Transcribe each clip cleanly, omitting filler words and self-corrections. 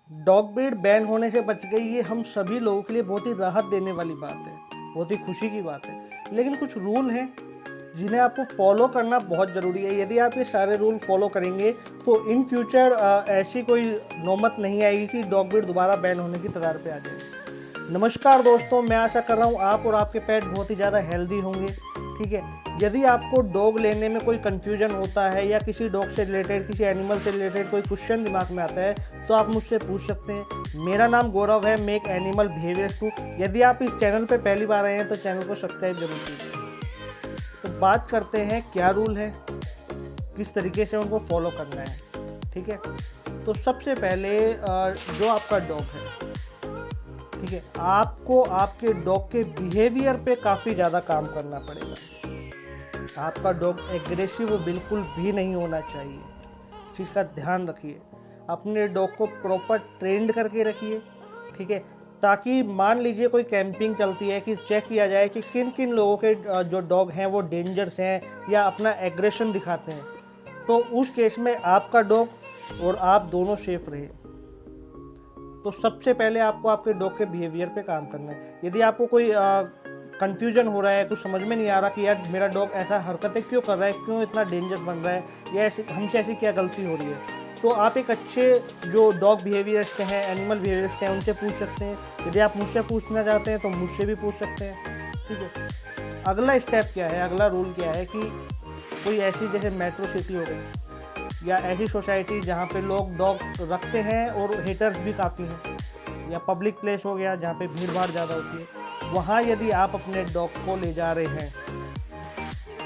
Dog breed ban होने से बच गई, ये हम सभी लोगों के लिए बहुत ही राहत देने वाली बात है, बहुत ही खुशी की बात है। लेकिन कुछ रूल हैं जिन्हें आपको फॉलो करना बहुत ज़रूरी है। यदि आप ये सारे रूल फॉलो करेंगे तो इन फ्यूचर ऐसी कोई नौबत नहीं आएगी कि डॉग ब्रीड दोबारा बैन होने की कगार पे आ जाए। नमस्कार दोस्तों, मैं आशा कर रहा हूँ आप और आपके पेट बहुत ही ज़्यादा हेल्दी होंगे। ठीक है, यदि आपको डॉग लेने में कोई कन्फ्यूजन होता है या किसी डॉग से रिलेटेड, किसी एनिमल से रिलेटेड कोई क्वेश्चन दिमाग में आता है तो आप मुझसे पूछ सकते हैं। मेरा नाम गौरव है, मैं एक एनिमल बिहेवियरिस्ट हूँ। यदि आप इस चैनल पर पहली बार आए हैं तो चैनल को सब्सक्राइब जरूर कीजिए। तो बात करते हैं क्या रूल है, किस तरीके से उनको फॉलो करना है। ठीक है, तो सबसे पहले जो आपका डॉग है, ठीक है, आपको आपके डॉग के बिहेवियर पे काफ़ी ज़्यादा काम करना पड़ेगा। आपका डॉग एग्रेसिव बिल्कुल भी नहीं होना चाहिए, इस चीज़ का ध्यान रखिए। अपने डॉग को प्रॉपर ट्रेंड करके रखिए। ठीक है, ताकि मान लीजिए कोई कैंपिंग चलती है कि चेक किया जाए कि किन किन लोगों के जो डॉग हैं वो डेंजर्स हैं या अपना एग्रेशन दिखाते हैं, तो उस केस में आपका डॉग और आप दोनों सेफ रहे। तो सबसे पहले आपको आपके डॉग के बिहेवियर पे काम करना है। यदि आपको कोई कंफ्यूजन हो रहा है, कुछ समझ में नहीं आ रहा कि यार मेरा डॉग ऐसा हरकतें क्यों कर रहा है, क्यों इतना डेंजर बन रहा है, या ऐसी हमसे ऐसी क्या गलती हो रही है, तो आप एक अच्छे जो डॉग बिहेवियरिस्ट हैं, एनिमल बिहेवियरिस्ट हैं, उनसे पूछ सकते हैं। यदि आप मुझसे पूछना चाहते हैं तो मुझसे भी पूछ सकते हैं। ठीक है, अगला स्टेप क्या है, अगला रूल क्या है कि कोई ऐसी जैसे मेट्रो सिटी हो गई या ऐसी सोसाइटी जहाँ पे लोग डॉग रखते हैं और हेटर्स भी काफ़ी हैं, या पब्लिक प्लेस हो गया जहाँ पे भीड़ भाड़ ज़्यादा होती है, वहाँ यदि आप अपने डॉग को ले जा रहे हैं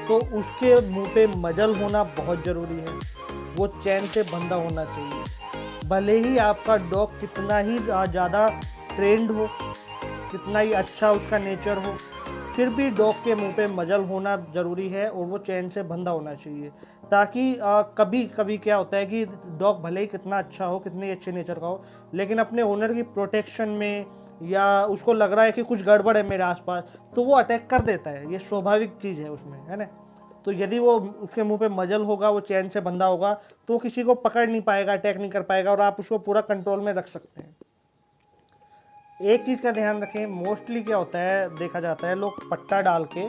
तो उसके मुंह पे मजल होना बहुत ज़रूरी है। वो चैन से बंधा होना चाहिए। भले ही आपका डॉग कितना ही ज़्यादा ट्रेंड हो, कितना ही अच्छा उसका नेचर हो, फिर भी डॉग के मुंह पे मजल होना ज़रूरी है और वो चैन से बंधा होना चाहिए। ताकि कभी कभी क्या होता है कि डॉग भले ही कितना अच्छा हो, कितने अच्छे नेचर का हो, लेकिन अपने ओनर की प्रोटेक्शन में या उसको लग रहा है कि कुछ गड़बड़ है मेरे आसपास, तो वो अटैक कर देता है। ये स्वाभाविक चीज़ है उसमें, है ना। तो यदि वो उसके मुंह पे मजल होगा, वो चैन से बंधा होगा, तो किसी को पकड़ नहीं पाएगा, अटैक नहीं कर पाएगा और आप उसको पूरा कंट्रोल में रख सकते हैं। एक चीज़ का ध्यान रखें, मोस्टली क्या होता है, देखा जाता है लोग पट्टा डाल के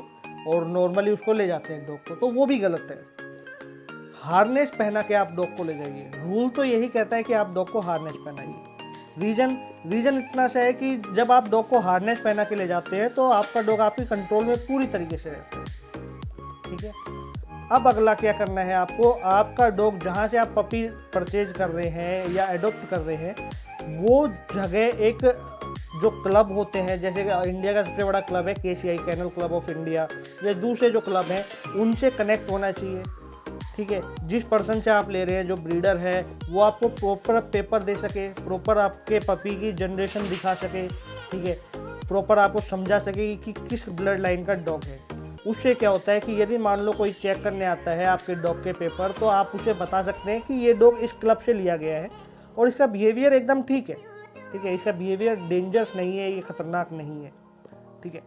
और नॉर्मली उसको ले जाते हैं डॉग को, तो वो भी गलत है। हार्नेस पहना के आप डॉग को ले जाइए। रूल तो यही कहता है कि आप डॉग को हार्नेस पहनाइए। रीजन इतना सा है कि जब आप डॉग को हार्नेस पहना के ले जाते हैं तो आपका डॉग आपके कंट्रोल में पूरी तरीके से रहता है। ठीक है, अब अगला क्या करना है आपको, आपका डॉग जहाँ से आप पपी परचेज कर रहे हैं या एडॉप्ट कर रहे हैं, वो जगह एक जो क्लब होते हैं, जैसे इंडिया का सबसे बड़ा क्लब है KCI, kennel club of India, या दूसरे जो क्लब हैं उनसे कनेक्ट होना चाहिए। ठीक है, जिस पर्सन से आप ले रहे हैं, जो ब्रीडर है, वो आपको प्रॉपर पेपर दे सके, प्रॉपर आपके पपी की जनरेशन दिखा सके। ठीक है, प्रॉपर आपको समझा सके कि किस ब्लड लाइन का डॉग है। उससे क्या होता है कि यदि मान लो कोई चेक करने आता है आपके डॉग के पेपर, तो आप उसे बता सकते हैं कि ये डॉग इस क्लब से लिया गया है और इसका बिहेवियर एकदम ठीक है। ठीक है, इसका बिहेवियर डेंजरस नहीं है, ये खतरनाक नहीं है। ठीक है,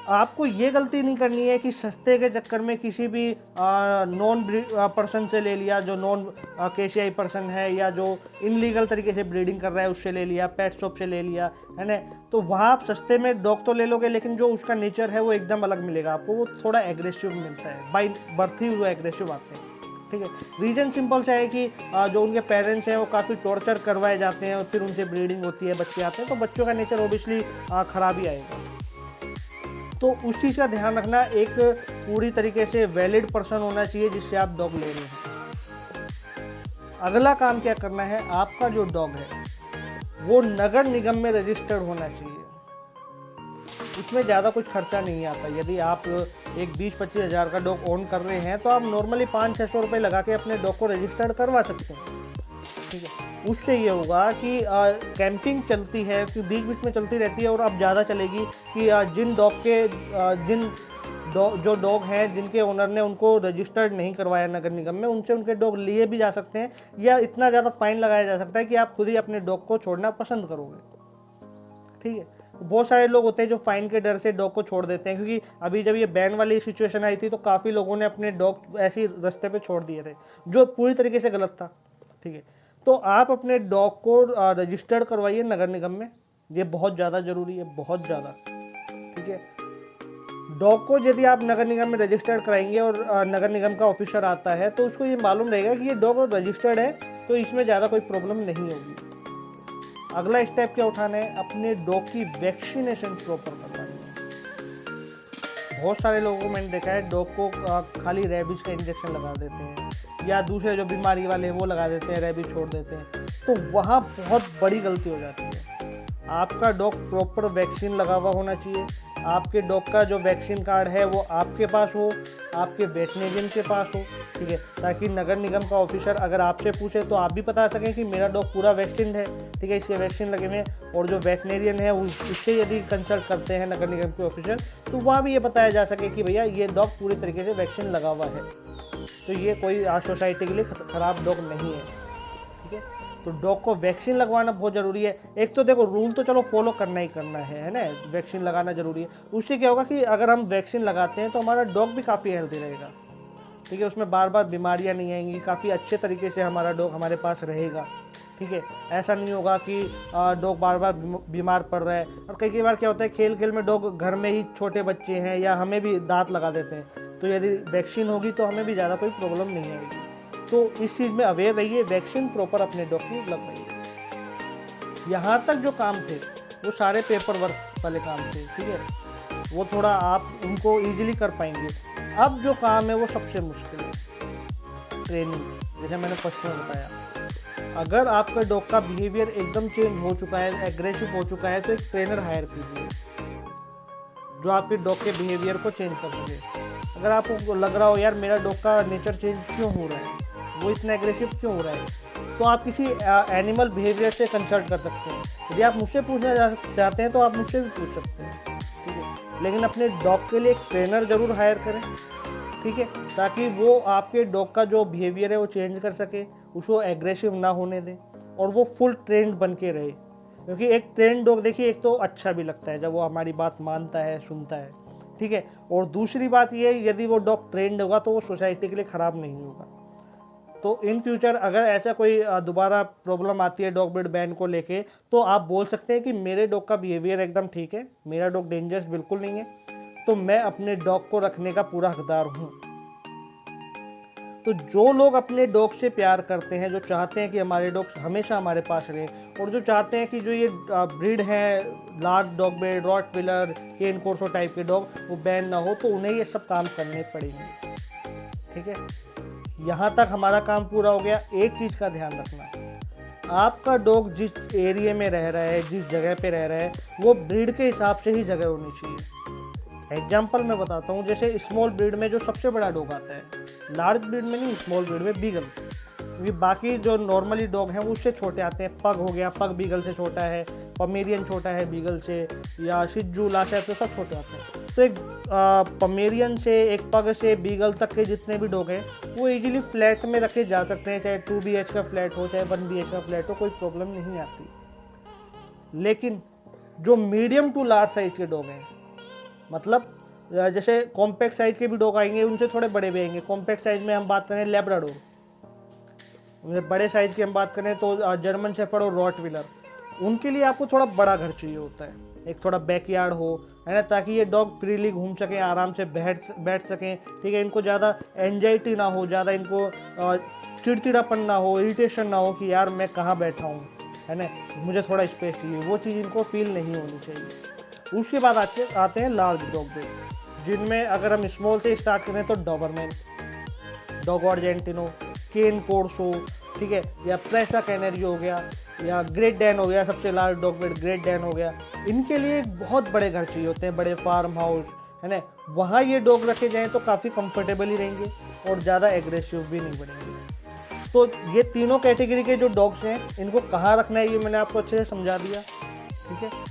आपको ये गलती नहीं करनी है कि सस्ते के चक्कर में किसी भी नॉन पर्सन से ले लिया, जो नॉन KCI पर्सन है या जो इनलीगल तरीके से ब्रीडिंग कर रहा है उससे ले लिया, पेट शॉप से ले लिया, है ना। तो वहाँ आप सस्ते में डॉग तो ले लोगे, लेकिन जो उसका नेचर है वो एकदम अलग मिलेगा आपको, वो थोड़ा एग्रेसिव मिलता है, बाई बर्थ ही वो एग्रेसिव आते हैं। ठीक है, रीज़न सिंपल सा है कि जो उनके पेरेंट्स हैं वो काफ़ी टॉर्चर करवाए जाते हैं और फिर उनसे ब्रीडिंग होती है, बच्चे आते हैं, तो बच्चों का नेचर ओबियसली ख़राब ही आएगा। तो उस चीज़ का ध्यान रखना, एक पूरी तरीके से वैलिड पर्सन होना चाहिए जिससे आप डॉग ले रहे हैं। अगला काम क्या करना है, आपका जो डॉग है वो नगर निगम में रजिस्टर्ड होना चाहिए। इसमें ज़्यादा कुछ खर्चा नहीं आता। यदि आप एक 20-25 हज़ार का डॉग ओन कर रहे हैं तो आप नॉर्मली 500-600 रुपये लगा के अपने डॉग को रजिस्टर्ड करवा सकते हैं। ठीक है, उससे ये होगा कि कैंपिंग चलती है, कि बीच बीच में चलती रहती है और अब ज़्यादा चलेगी कि जिन डॉग के जो डॉग हैं जिनके ओनर ने उनको रजिस्टर्ड नहीं करवाया नगर निगम में, उनसे उनके डॉग लिए भी जा सकते हैं, या इतना ज़्यादा फाइन लगाया जा सकता है कि आप खुद ही अपने डॉग को छोड़ना पसंद करोगे। ठीक है, बहुत सारे लोग होते हैं जो फाइन के डर से डॉग को छोड़ देते हैं, क्योंकि अभी जब ये बैन वाली सिचुएशन आई थी तो काफ़ी लोगों ने अपने डॉग ऐसे ही रास्ते पे छोड़ दिए थे, जो पूरी तरीके से गलत था। ठीक है, तो आप अपने डॉग को रजिस्टर्ड करवाइए नगर निगम में, ये बहुत ज़्यादा ज़रूरी है, बहुत ज़्यादा। ठीक है, डॉग को यदि आप नगर निगम में रजिस्टर्ड कराएंगे और नगर निगम का ऑफिसर आता है तो उसको ये मालूम रहेगा कि ये डॉग रजिस्टर्ड है, तो इसमें ज़्यादा कोई प्रॉब्लम नहीं होगी। अगला स्टेप क्या उठाना है, अपने डॉग की वैक्सीनेशन प्रॉपर करवानी है। बहुत सारे लोगों को मैंने देखा है डॉग को खाली रेबीज का इंजेक्शन लगा देते हैं या दूसरे जो बीमारी वाले हैं वो लगा देते हैं, रेबीज छोड़ देते हैं, तो वहाँ बहुत बड़ी गलती हो जाती है। आपका डॉग प्रॉपर वैक्सीन लगा हुआ होना चाहिए। आपके डॉग का जो वैक्सीन कार्ड है वो आपके पास हो, आपके वेटनेरियन के पास हो, ठीक है, ताकि नगर निगम का ऑफिसर अगर आपसे पूछे तो आप भी बता सकें कि मेरा डॉग पूरा वैक्सीन है, ठीक है, इसके वैक्सीन लगे हुए हैं। और जो वेटनेरियन है उससे यदि कंसल्ट करते हैं नगर निगम के ऑफिसर, तो वहाँ भी ये बताया जा सके कि भैया ये डॉग पूरी तरीके से वैक्सीन लगा हुआ है, तो ये कोई सोसाइटी के लिए खराब डॉग नहीं है। ठीक है, तो डॉग को वैक्सीन लगवाना बहुत ज़रूरी है। एक तो देखो रूल तो चलो फॉलो करना ही करना है ना, वैक्सीन लगाना ज़रूरी है। उससे क्या होगा कि अगर हम वैक्सीन लगाते हैं तो हमारा डॉग भी काफ़ी हेल्दी रहेगा, ठीक है, उसमें बार बार बीमारियां नहीं आएंगी, काफ़ी अच्छे तरीके से हमारा डॉग हमारे पास रहेगा। ठीक है, ऐसा नहीं होगा कि डॉग बार बार बीमार पड़ रहा है। और कई बार क्या होता है खेल खेल में डॉग घर में ही छोटे बच्चे हैं या हमें भी दांत लगा देते हैं, तो यदि वैक्सीन होगी तो हमें भी ज़्यादा कोई प्रॉब्लम नहीं आएगी। तो इस चीज़ में अवेयर रहिए, वैक्सीन प्रॉपर अपने डॉग की लगवाइए। यहाँ तक जो काम थे वो सारे पेपर वर्क वाले काम थे, ठीक है, वो थोड़ा आप उनको ईजिली कर पाएंगे। अब जो काम है वो सबसे मुश्किल है, ट्रेनिंग। जैसे मैंने फर्स्ट में बताया, अगर आपका डॉग का बिहेवियर एकदम चेंज हो चुका है, एग्रेसिव हो चुका है, तो एक ट्रेनर हायर कीजिए जो आपके डॉग के बिहेवियर को चेंज कर सके। अगर आपको लग रहा हो यार मेरा डॉग का नेचर चेंज क्यों हो रहा है, वो इतना एग्रेसिव क्यों हो रहा है, तो आप किसी एनिमल बिहेवियर से कंसल्ट कर सकते हैं। यदि आप मुझसे पूछना चाहते हैं तो आप मुझसे भी पूछ सकते हैं, ठीक है, लेकिन अपने डॉग के लिए एक ट्रेनर ज़रूर हायर करें, ठीक है, ताकि वो आपके डॉग का जो बिहेवियर है वो चेंज कर सके, उसको एग्रेसिव ना होने दें और वो फुल ट्रेंड बन के रहे। क्योंकि एक ट्रेंड डॉग देखिए, एक तो अच्छा भी लगता है जब वो हमारी बात मानता है, सुनता है, ठीक है, और दूसरी बात ये यदि वो डॉग ट्रेंड होगा तो वो सोसाइटी के लिए ख़राब नहीं होगा। तो इन फ्यूचर अगर ऐसा कोई दोबारा प्रॉब्लम आती है डॉग ब्रीड बैन को लेके, तो आप बोल सकते हैं कि मेरे डॉग का बिहेवियर एकदम ठीक है, मेरा डॉग डेंजरस बिल्कुल नहीं है, तो मैं अपने डॉग को रखने का पूरा हकदार हूँ। तो जो लोग अपने डॉग से प्यार करते हैं, जो चाहते हैं कि हमारे डॉग हमेशा हमारे पास रहे, और जो चाहते हैं कि जो ये ब्रीड है लार्ज डॉग ब्रीड, रॉटविलर, केन कोर्सो टाइप के डॉग वो बैन ना हो, तो उन्हें ये सब काम करने पड़ेंगे। ठीक है, यहाँ तक हमारा काम पूरा हो गया। एक चीज़ का ध्यान रखना, आपका डॉग जिस एरिया में रह रहा है, जिस जगह पे रह रहा है, वो ब्रीड के हिसाब से ही जगह होनी चाहिए। एग्जाम्पल मैं बताता हूँ, जैसे स्मॉल ब्रीड में जो सबसे बड़ा डॉग आता है, लार्ज ब्रीड में नहीं, स्मॉल ब्रीड में बीगल, क्योंकि बाकी जो नॉर्मली डॉग हैं वो उससे छोटे आते हैं। पग हो गया, पग बीगल से छोटा है, पमेरियन छोटा है बीगल से, या शिजू लाशैप, तो सब छोटे आते हैं। तो एक पमेरियन से, एक पग से बीगल तक के जितने भी डॉग हैं वो इजीली फ्लैट में रखे जा सकते हैं, चाहे 2 BH का फ्लैट हो, चाहे 1 BH का फ्लैट हो, कोई प्रॉब्लम नहीं आती। लेकिन जो मीडियम टू लार्ज साइज के डॉग हैं, मतलब जैसे कॉम्पैक्ट साइज के भी डॉग आएंगे, उनसे थोड़े बड़े भी आएंगे। कॉम्पैक्ट साइज में हम बात करें लेब्राडोर, बड़े साइज की हम बात करें तो जर्मन शेफर्ड और रॉटविलर, उनके लिए आपको थोड़ा बड़ा घर चाहिए होता है, एक थोड़ा बैकयार्ड हो, है ना, ताकि ये डॉग फ्रीली घूम सकें, आराम से बैठ सकें, ठीक है, इनको ज़्यादा एंजाइटी ना हो, ज़्यादा इनको चिड़चिड़ापन ना हो, इरिटेशन ना हो कि यार मैं कहाँ बैठा हूँ, है ना, मुझे थोड़ा स्पेस चाहिए, वो चीज़ इनको फील नहीं होनी चाहिए। उसके बाद आते हैं लार्ज डॉग ब्रीड, जिनमें अगर हम स्मॉल से स्टार्ट करें तो डॉबरमैन, डॉग आर्जेंटिनो, केन कोर्सो, ठीक है, या प्रेसा कैनरी हो गया, या ग्रेट डैन हो गया, सबसे large dog breed great Dan हो गया। इनके लिए बहुत बड़े घर चाहिए होते हैं, बड़े फार्म हाउस, है ना, वहाँ ये डॉग रखे जाएँ तो काफ़ी कंफर्टेबल ही रहेंगे और ज़्यादा एग्रेसिव भी नहीं बनेंगे। तो ये तीनों कैटेगरी के जो डॉग्स हैं, इनको कहाँ रखना है ये मैंने आपको अच्छे से समझा दिया, ठीक है।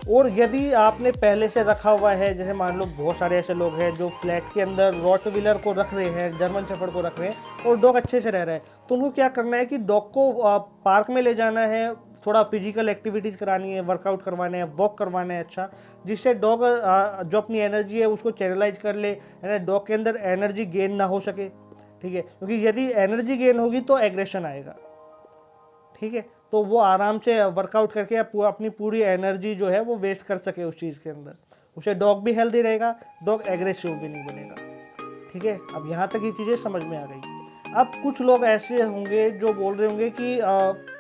और यदि आपने पहले से रखा हुआ है, जैसे मान लो बहुत सारे ऐसे लोग हैं जो फ्लैट के अंदर रॉटविलर को रख रहे हैं, जर्मन शेफर्ड को रख रहे हैं और डॉग अच्छे से रह रहा है, तो उनको क्या करना है कि डॉग को पार्क में ले जाना है, थोड़ा फिजिकल एक्टिविटीज़ करानी है, वर्कआउट करवाने हैं, वॉक करवाना है, अच्छा, जिससे डॉग जो अपनी एनर्जी है उसको चैनलाइज कर ले, है ना, डॉग के अंदर एनर्जी गेन ना हो सके, ठीक है, क्योंकि यदि एनर्जी गेन होगी तो एग्रेशन आएगा, ठीक है, तो वो आराम से वर्कआउट करके अपनी पूरी एनर्जी जो है वो वेस्ट कर सके उस चीज़ के अंदर। उसे डॉग भी हेल्दी रहेगा, डॉग एग्रेसिव भी नहीं बनेगा। ठीक है, अब यहाँ तक ये चीज़ें समझ में आ गई। अब कुछ लोग ऐसे होंगे जो बोल रहे होंगे कि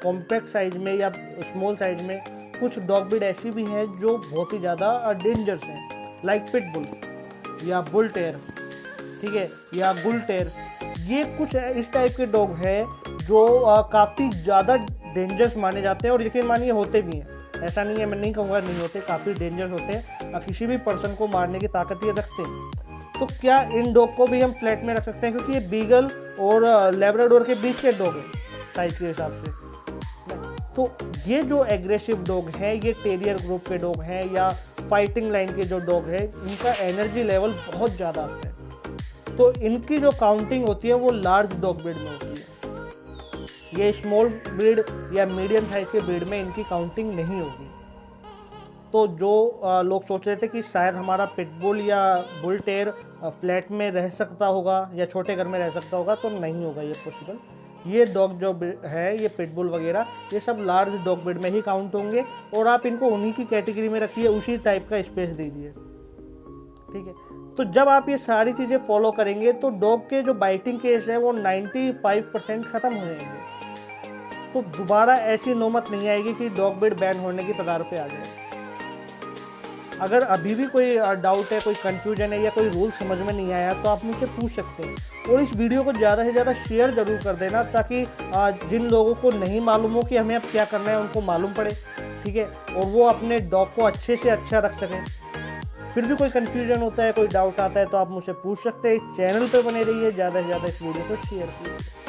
कॉम्पैक्ट साइज में या स्मॉल साइज में कुछ डॉग ब्रीड ऐसी भी हैं जो बहुत ही ज़्यादा डेंजरस हैं, लाइक पिटबुल या बुल टेर, ठीक है, या गुल टेर। ये कुछ इस टाइप के डॉग हैं जो काफ़ी ज़्यादा डेंजरस माने जाते हैं, और यकीन मानिए होते भी हैं। ऐसा नहीं है, मैं नहीं कहूँगा नहीं होते, काफ़ी डेंजरस होते हैं, किसी भी पर्सन को मारने की ताकत ये रखते हैं। तो क्या इन डॉग को भी हम फ्लैट में रख सकते हैं, क्योंकि ये बीगल और लैब्राडोर के बीच के डॉग हैं साइज के हिसाब से। तो ये जो एग्रेसिव डॉग हैं, ये टेरियर ग्रुप के डॉग हैं या फाइटिंग लाइन के जो डॉग हैं, इनका एनर्जी लेवल बहुत ज़्यादा आता है। तो इनकी जो काउंटिंग होती है वो लार्ज डॉग ब्रीड में होती है। ये स्मॉल ब्रीड या मीडियम साइज के ब्रीड में इनकी काउंटिंग नहीं होगी। तो जो लोग सोच रहे थे कि शायद हमारा पिटबुल या बुल टेर फ्लैट में रह सकता होगा या छोटे घर में रह सकता होगा, तो नहीं होगा ये पॉसिबल। ये डॉग जो है, ये पिटबुल वगैरह, ये सब लार्ज डॉग ब्रीड में ही काउंट होंगे, और आप इनको उन्हीं की कैटेगरी में रखिए, उसी टाइप का स्पेस दीजिए। ठीक है, तो जब आप ये सारी चीज़ें फॉलो करेंगे तो डॉग के जो बाइटिंग केस है वो 95% ख़त्म हो जाएंगे। तो दोबारा ऐसी नौबत नहीं आएगी कि डॉग ब्रीड बैन होने की कगार पे आ जाए। अगर अभी भी कोई डाउट है, कोई कंफ्यूजन है या कोई रूल समझ में नहीं आया, तो आप मुझसे पूछ सकते हैं। और इस वीडियो को ज़्यादा से ज़्यादा शेयर ज़रूर कर देना, ताकि जिन लोगों को नहीं मालूम हो कि हमें अब क्या करना है उनको मालूम पड़े। ठीक है, और वो अपने डॉग को अच्छे से अच्छा रख सकें। फिर भी कोई कंफ्यूजन होता है, कोई डाउट आता है, तो आप मुझसे पूछ सकते हैं। चैनल पर बने रहिए, ज़्यादा से ज़्यादा इस वीडियो को शेयर कीजिए।